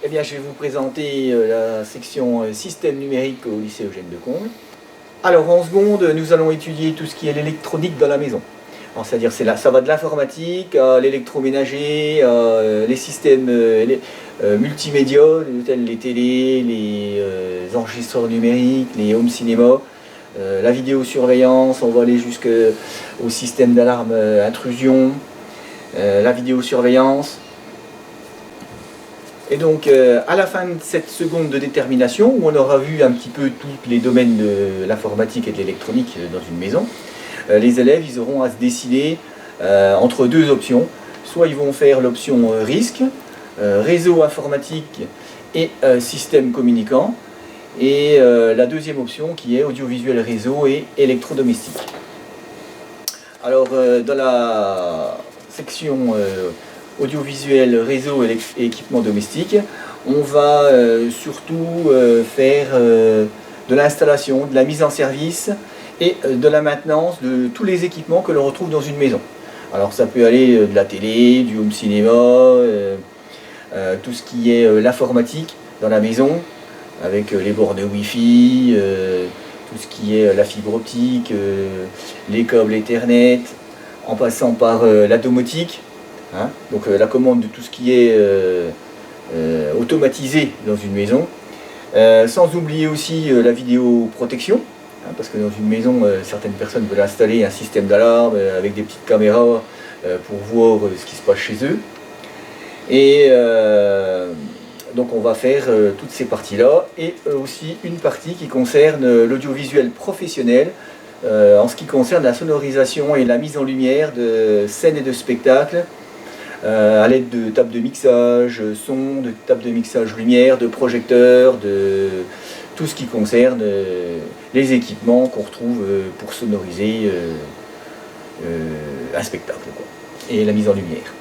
Eh bien, je vais vous présenter la section système numérique au lycée Eugène de Combles. Alors, en seconde, nous allons étudier tout ce qui est l'électronique dans la maison. C'est-à-dire, ça va de l'informatique à l'électroménager, les systèmes multimédia, tels les télés, les enregistreurs numériques, les home cinéma, la vidéosurveillance, on va aller jusqu'au système d'alarme intrusion, la vidéosurveillance. Et donc, à la fin de cette seconde de détermination, où on aura vu un petit peu tous les domaines de l'informatique et de l'électronique dans une maison, les élèves ils auront à se décider entre deux options. Soit ils vont faire l'option risque, réseau informatique et système communicant, et la deuxième option qui est audiovisuel réseau et électrodomestique. Alors, dans la section audiovisuel, réseau et équipement domestique, on va surtout faire de l'installation, de la mise en service et de la maintenance de tous les équipements que l'on retrouve dans une maison. Alors ça peut aller de la télé, du home cinéma, tout ce qui est l'informatique dans la maison, avec les bornes Wi-Fi, tout ce qui est la fibre optique, les câbles Ethernet, en passant par la domotique. Donc la commande de tout ce qui est automatisé dans une maison, sans oublier aussi la vidéoprotection, parce que dans une maison, certaines personnes veulent installer un système d'alarme avec des petites caméras pour voir ce qui se passe chez eux. Et donc on va faire toutes ces parties-là, et aussi une partie qui concerne l'audiovisuel professionnel, en ce qui concerne la sonorisation et la mise en lumière de scènes et de spectacles, à l'aide de tables de mixage son, de tables de mixage lumière, de projecteurs, de tout ce qui concerne les équipements qu'on retrouve pour sonoriser un spectacle, quoi, et la mise en lumière.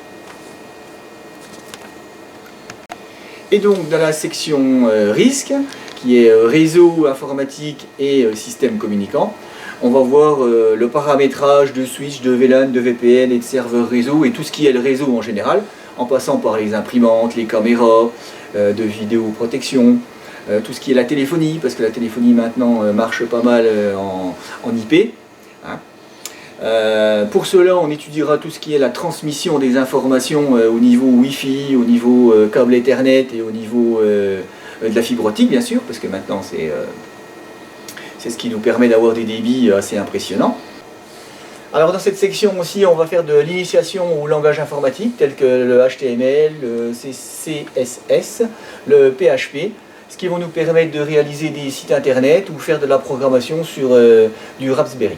Et donc dans la section risque, qui est réseau informatique et système communicant, on va voir le paramétrage de switch, de VLAN, de VPN et de serveurs réseau, et tout ce qui est le réseau en général, en passant par les imprimantes, les caméras, de vidéoprotection, tout ce qui est la téléphonie, parce que la téléphonie maintenant marche pas mal en IP. Pour cela, on étudiera tout ce qui est la transmission des informations au niveau Wi-Fi, au niveau câble Ethernet et au niveau de la fibre optique, bien sûr, parce que maintenant c'est ce qui nous permet d'avoir des débits assez impressionnants. Alors dans cette section aussi, on va faire de l'initiation au langage informatique, tel que le HTML, le CSS, le PHP, ce qui vont nous permettre de réaliser des sites internet ou faire de la programmation sur du Raspberry.